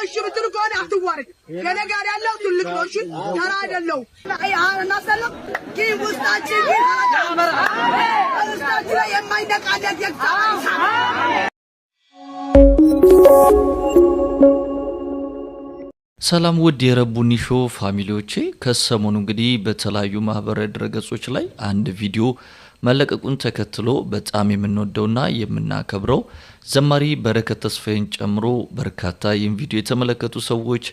እሺ ብትሉ ከሆነ አትዋረድ። ከኔ ጋር ያለው ትልቅ ነው። እሺ ተራ አይደለው። እናሰለም ግን ውስጣችን ውስጣችን ላይ የማይነቃለት የእግዚአብሔር ሰላም ውድ የረቡኒ ሾው ፋሚሊዎቼ ከሰሞኑ እንግዲህ በተለያዩ ማህበራዊ ድረገጾች ላይ አንድ ቪዲዮ መለቀቁን ተከትሎ በጣም የምንወደውና የምናከብረው ዘማሪ በረከት ተስፋዬን ጨምሮ በርካታ ይህን ቪዲዮ የተመለከቱ ሰዎች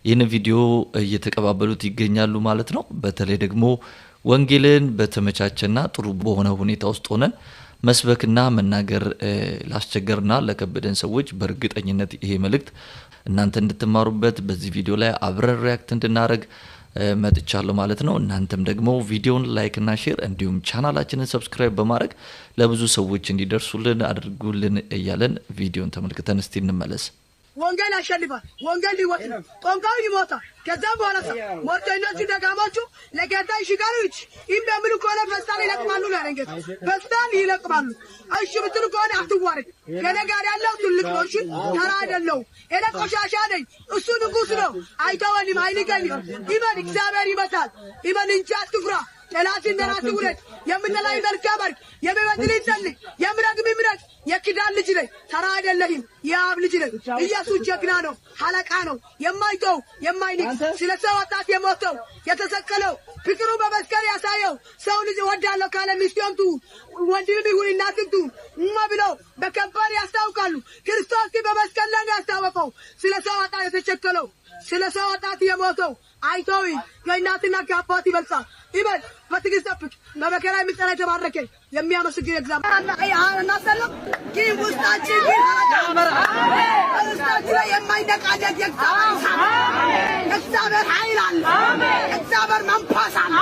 ይህን ቪዲዮ እየተቀባበሉት ይገኛሉ ማለት ነው። በተለይ ደግሞ ወንጌልን በተመቻቸና ጥሩ በሆነ ሁኔታ ውስጥ ሆነን መስበክና መናገር ላስቸገርና ለከበደን ሰዎች በእርግጠኝነት ይሄ መልእክት እናንተ እንድትማሩበት በዚህ ቪዲዮ ላይ አብረን ሪአክት እንድናደርግ መጥቻለሁ ማለት ነው። እናንተም ደግሞ ቪዲዮውን ላይክ እና ሼር እንዲሁም ቻናላችንን ሰብስክራይብ በማድረግ ለብዙ ሰዎች እንዲደርሱልን አድርጉልን እያለን ቪዲዮውን ተመልክተን እስቲ እንመለስ። ወንጌል ያሸንፋል። ወንጌል ሊወጥ ነው። ጦንቃው ይሞታል። ከዛ በኋላ ሞርተኞቹ ደጋሞቹ ለጌታ ይሽጋሉች እንደምን ከሆነ ፈስታን ይለቅማሉ ለረንገት ፈስታን ይለቅማሉ። እሺ ብትሉ ከሆነ አትዋረድ። ከኔ ጋር ያለው ትልቅ ነው። እሺ ተራ አይደለው። እኔ ቆሻሻ ነኝ፣ እሱ ንጉስ ነው። አይተወንም፣ አይንገኝም። ይመን እግዚአብሔር ይመታል። ይመን እንጂ አትፍራ። ጠላት እንደራስ ውረድ። የምንላይ መልካም የሚበድል ይጸልይ፣ የምረግም ይምረግ። የኪዳን ልጅ ነኝ፣ ተራ አይደለህም። የአብ ልጅ ነኝ። ኢየሱስ ጀግና ነው፣ ሐለቃ ነው። የማይተው የማይንቅ ስለ ሰው ወጣት የሞተው የተሰቀለው ፍቅሩ በመስቀል ያሳየው ሰው ልጅ ወዳለው ካለ ሚስቶንቱ ወንድም ይሁን እናትቱ ብለው በከባድ ያስታውቃሉ። ክርስቶስ በመስቀል ላይ ያስታወቀው ስለ ሰው ወጣት የተቸከለው ስለ ሰው ወጣት የሞተው አይተው ከእናትና ከአባት ይበልጣል። ይበል በትዕግስት ጠብቅ። በመከራ የሚጸና የተባረከ የሚያመሰግን እግዚአብሔር እናሰለም ግን ውስጣችን ላይ የማይነቃለት የእግዚአብሔር ኃይል አለ። እግዚአብሔር መንፈስ አለ።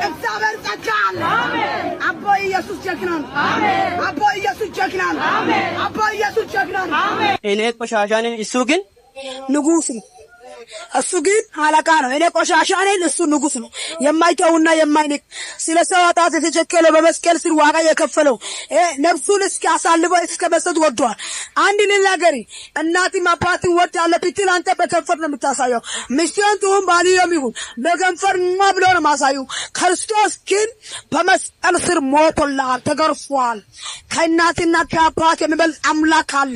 እግዚአብሔር ጸጋ አለ። አቦ ኢየሱስ ጀግና ነው። አቦ ኢየሱስ ጀግና ነው። አቦ ኢየሱስ ጀግና ነው። እኔ ቆሻሻ ነኝ፣ እሱ ግን ንጉስ ነው። እሱ ግን ሐለቃ ነው። እኔ ቆሻሻ ነኝ፣ እሱ ንጉስ ነው። የማይተውና የማይንቅ ስለ ሰው ኃጢአት የተቸከለው በመስቀል ስር ዋጋ የከፈለው ነፍሱን አሳልፎ እስከ መስጠት ወዷል። አንድ ልናገር፣ እናትም አባትም ወዳለ ብትል አንተ በከንፈር ነው የምታሳየው። ሚስቱን ባልዮም ይሁን በከንፈር ብሎ ነው ማሳየው። ክርስቶስ ግን በመስቀል ስር ሞቶልሃል፣ ተገርፏል። ከእናትና ከአባት የሚበልጥ አምላክ አለ።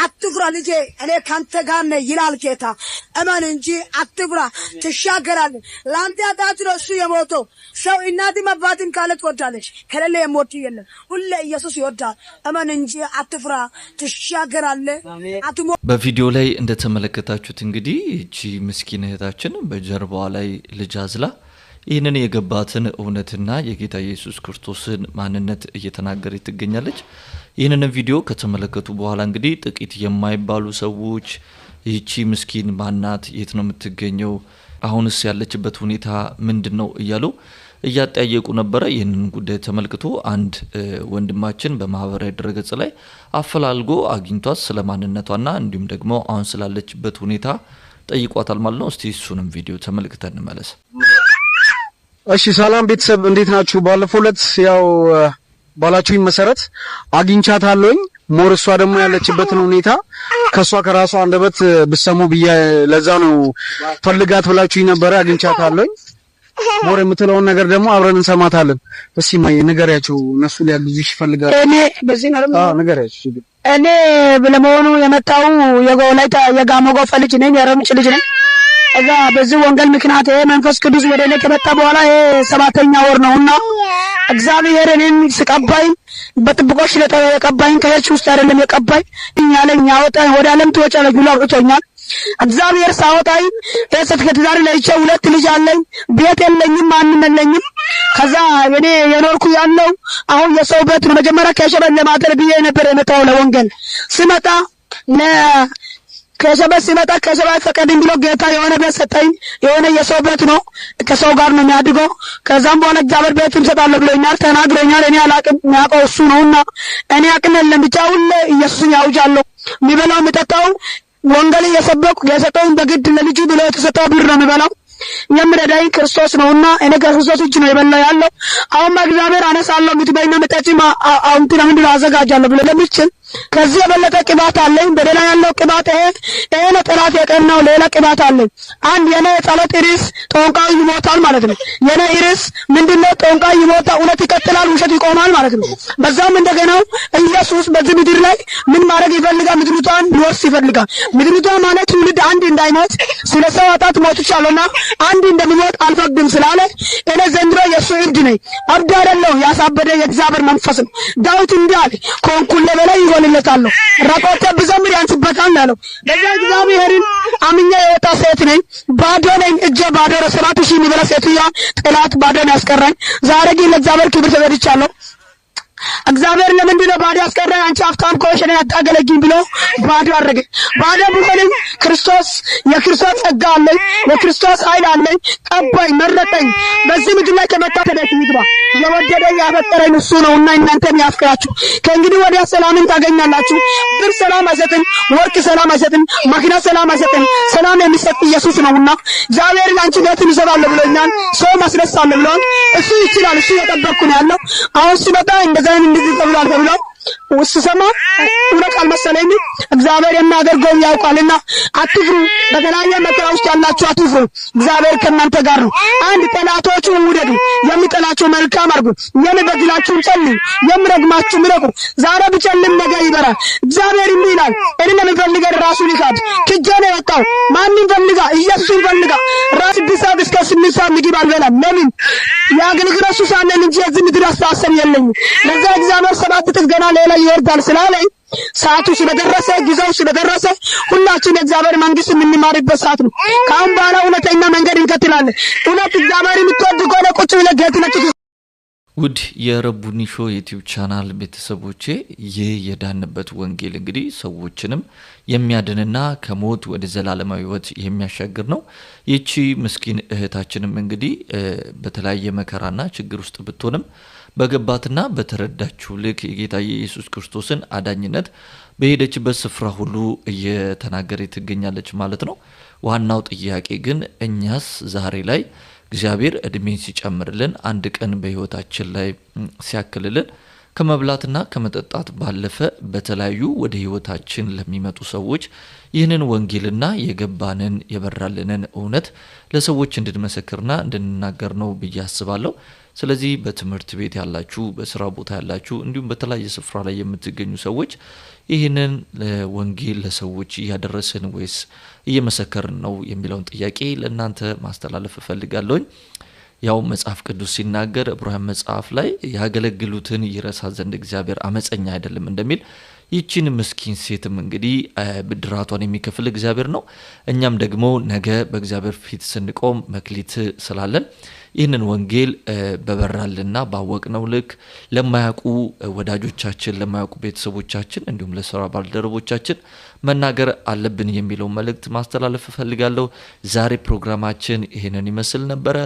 አትፍራ ልጄ፣ እኔ ካንተ ጋር ነኝ ይላል ጌታ። እመን እንጂ አትፍራ፣ ትሻገራለህ። ለአንተ ኃጢአት ነው እሱ የሞተው። ሰው እናትም አባትም ካለ ትወዳለች፣ ከሌለ የሞት የለም። ሁሌ ኢየሱስ ይወዳል። እመን እንጂ አትፍራ፣ ትሻገራለህ። በቪዲዮ ላይ እንደተመለከታችሁት እንግዲህ እቺ ምስኪን እህታችን በጀርባዋ ላይ ልጅ አዝላ ይህንን የገባትን እውነትና የጌታ ኢየሱስ ክርስቶስን ማንነት እየተናገረች ትገኛለች። ይህንን ቪዲዮ ከተመለከቱ በኋላ እንግዲህ ጥቂት የማይባሉ ሰዎች ይቺ ምስኪን ማናት፣ የት ነው የምትገኘው፣ አሁንስ ያለችበት ሁኔታ ምንድነው እያሉ እያጠያየቁ ነበረ። ይህንን ጉዳይ ተመልክቶ አንድ ወንድማችን በማህበራዊ ድረገጽ ላይ አፈላልጎ አግኝቷት ስለማንነቷና እንዲሁም ደግሞ አሁን ስላለችበት ሁኔታ ጠይቋታል ማለት ነው። እስቲ እሱንም ቪዲዮ ተመልክተን እንመለስ። እሺ ሰላም ቤተሰብ እንዴት ናችሁ? ባለፈው ዕለት ያው ባላችሁኝ መሰረት አግኝቻታለሁኝ። ሞር እሷ ደግሞ ያለችበትን ሁኔታ ከሷ ከራሷ አንደበት ብሰሙ ብዬ ለዛ ነው ፈልጋት ብላችሁኝ ነበር። አግኝቻታለሁኝ። ሞር የምትለውን ነገር ደግሞ አብረን እንሰማታለን። እስኪ ማይ ንገሪያቸው፣ እነሱ ሊያግዙሽ ይፈልጋሉ። እኔ በዚህ ነው ንገሪያቸው። እኔ ለመሆኑ የመጣው የጎላይታ የጋሞ ጎፋ ልጅ ነኝ፣ የረምጭ ልጅ ነኝ። እዛ በዚህ ወንጌል ምክንያት መንፈስ ቅዱስ ወደ እኔ ከመጣ በኋላ 7ኛ ወር ነውና እግዚአብሔር እኔን ሲቀባኝ በጥብቆሽ ለተቀባኝ ከቸርች ውስጥ አይደለም የቀባኝ ያለኝ ያወጣኝ ወደ ዓለም ትወጫለሽ ብሎ አውጥቶኛል። እግዚአብሔር ሳወጣኝ ከሰፍከት ዛሬ ለይቼ 2 ልጅ አለኝ። ቤት የለኝም፣ ማንም የለኝም። ከዛ እኔ የኖርኩ ያለው አሁን የሰው ቤት ነው። መጀመሪያ ከሸበል ለማደር ብዬ ነበር የመጣው ለወንጌል ስመጣ ከሰበስ ሲመጣ ከሰባይ ፈቀድኝ ብሎ ጌታ የሆነ ቤት ሰጠኝ። የሆነ የሰው ቤት ነው፣ ከሰው ጋር ነው የሚያድገው። ከዛም በኋላ እግዚአብሔር ቤትም ሰጣለሁ ብሎኛል፣ ተናግሮኛል። እኔ አላቅም፣ የሚያውቀው እሱ ነውና እኔ አቅም የለም። ብቻ ሁሌ ኢየሱስን ያውጃለሁ። የሚበላው የሚጠጣው ወንጌል እየሰበኩ የሰጠውን በግድ ለልጁ ብሎ የተሰጠው ብር ነው የሚበላው። የሚረዳኝ ክርስቶስ ነውና እኔ ክርስቶስ እጅ ነው የበላው ያለው። አሁን እግዚአብሔር አነሳለሁ ምትበይና ምጠጪ አሁን ምንድነው አዘጋጃለሁ ብሎ ለምችል ከዚህ የበለጠ ቅባት አለኝ። በሌላ ያለው ቅባት ይሄ ነው። ጠላት የቀናው ሌላ ቅባት አለኝ። አንድ የኔ ጸሎት ርዕስ ጠንቋይ ይሞታል ማለት ነው። የኔ ርዕስ ምንድነው? ጠንቋይ ይሞታል፣ እውነት ይቀጥላል፣ ውሸት ይቆማል ማለት ነው። በዛም እንደገና ኢየሱስ በዚህ ምድር ላይ ምን ማድረግ ይፈልጋል? ምድሪቷን ሊወርስ ይፈልጋል። ምድሪቷ ማለት ትውልድ አንድ እንዳይሞት ስለ ሰው ኃጢአት ሞትቻለሁና አንድ እንደሚሞት አልፈቅድም ስላለ እኔ ዘንድሮ የእሱ እብድ ነኝ። አብድ አይደለሁም፣ ያሳበደ የእግዚአብሔር መንፈስ ነው። ዳዊት እንዲህ አለ፣ ከእንኩሌ በላይ ይሆንለታል፣ ራቆቴ ብዘምር ያንስበታል ያለው። ለዛ እግዚአብሔርን አምኜ የወጣ ሴት ነኝ። ባዶ ነኝ፣ እጄ ባዶ ነው። 7,000 የሚበላ ሴትያ ጠላት ባዶ ነው ያስቀረኝ። ዛሬ ግን ለእግዚአብሔር ክብር ተሰጥቻለሁ። እግዚአብሔር ለምንድን ነው ባዶ ያስቀረኝ? አንቺ ሀብታም ከሆንሽ እኔን አታገለግይም ብሎ ባዶ አደረገ። ባዶ ቢሆንም ክርስቶስ የክርስቶስ ጸጋ አለኝ፣ የክርስቶስ ኃይል አለኝ። ቀባኝ፣ መረጠኝ። በዚህ ምድር ላይ ከመጣ ተደክ ይግባ። የወደደኝ ያፈቀረኝ እሱ ነውና እናንተም ያፍቅራችሁ። ከእንግዲህ ወዲያ ሰላምን ታገኛላችሁ። ብር ሰላም አይሰጥም፣ ወርቅ ሰላም አይሰጥም፣ መኪና ሰላም አይሰጥም። ሰላም የሚሰጥ ኢየሱስ ነውና እግዚአብሔር አንቺ ቤትን ይሰራል ብሎኛል። ሰው ማስነሳል ብሎኝ እሱ ይችላል። እሱ እየጠበቅኩ ነው ያለው። አሁን ሲመጣ እንደዛ እንደዚህ ተብሏል ተብሎ ወስሰማ እውነት አልመሰለኝም። እግዚአብሔር የሚያደርገውን ያውቃልና አትፍሩ። በተለያየ መከራ ውስጥ ያላችሁ አትፍሩ። እግዚአብሔር ከእናንተ ጋር ነው። አንድ ጠላቶቹን ውደዱ፣ የሚጠላችሁ መልካም አድርጉ፣ የሚበድላችሁን ጸልዩ፣ የሚረግማችሁ ምረቁ። ዛሬ ብጨልም ነገ ይበራል። እግዚአብሔር እንዲህ ይላል፣ እኔን የሚፈልገን ራሱን ይካድ። ክጄ ነው የወጣው። ማንም ፈልጋ ኢየሱስን ፈልጋ ራስ ቢሳብ እስከ 8 ሰዓት ምግብ አልበላም። ለምን? የአገልግሎት ሱስ አለኝ እንጂ የዚህ ምድር አስተሳሰብ የለኝም። ለዛ እግዚአብሔር 7 እጥፍ ገና ሌላ ይወርዳል ስላለኝ ሰዓቱ ስለደረሰ ጊዜው ስለደረሰ ሁላችን የእግዚአብሔር መንግስት የምንማርበት ሰዓት ነው። ከአሁን በኋላ እውነተኛ መንገድ እንከተላለን። እውነት እግዚአብሔር የምትወድ ከሆነ ቁጭ ብለህ ጌትነት። ውድ የረቡኒ ሾው ዩቲዩብ ቻናል ቤተሰቦቼ ይህ የዳንበት ወንጌል እንግዲህ ሰዎችንም የሚያድንና ከሞት ወደ ዘላለማዊ ሕይወት የሚያሻግር ነው። ይቺ ምስኪን እህታችንም እንግዲህ በተለያየ መከራና ችግር ውስጥ ብትሆንም በገባትና በተረዳችው ልክ የጌታ ኢየሱስ ክርስቶስን አዳኝነት በሄደችበት ስፍራ ሁሉ እየተናገረ ትገኛለች ማለት ነው። ዋናው ጥያቄ ግን እኛስ ዛሬ ላይ እግዚአብሔር እድሜን ሲጨምርልን አንድ ቀን በህይወታችን ላይ ሲያክልልን ከመብላትና ከመጠጣት ባለፈ በተለያዩ ወደ ህይወታችን ለሚመጡ ሰዎች ይህንን ወንጌልና የገባንን የበራልንን እውነት ለሰዎች እንድንመሰክርና እንድንናገር ነው ብዬ አስባለሁ። ስለዚህ በትምህርት ቤት ያላችሁ፣ በስራ ቦታ ያላችሁ፣ እንዲሁም በተለያየ ስፍራ ላይ የምትገኙ ሰዎች ይህንን ወንጌል ለሰዎች እያደረስን ወይስ እየመሰከርን ነው የሚለውን ጥያቄ ለእናንተ ማስተላለፍ እፈልጋለሁ። ያው መጽሐፍ ቅዱስ ሲናገር ዕብራውያን መጽሐፍ ላይ ያገለግሉትን ይረሳ ዘንድ እግዚአብሔር አመፀኛ አይደለም እንደሚል ይቺን ምስኪን ሴትም እንግዲህ ብድራቷን የሚከፍል እግዚአብሔር ነው። እኛም ደግሞ ነገ በእግዚአብሔር ፊት ስንቆም መክሊት ስላለን ይህንን ወንጌል በበራልና ባወቅነው ልክ ለማያውቁ ወዳጆቻችን፣ ለማያውቁ ቤተሰቦቻችን እንዲሁም ለሥራ ባልደረቦቻችን መናገር አለብን የሚለው መልእክት ማስተላለፍ እፈልጋለሁ። ዛሬ ፕሮግራማችን ይሄንን ይመስል ነበረ።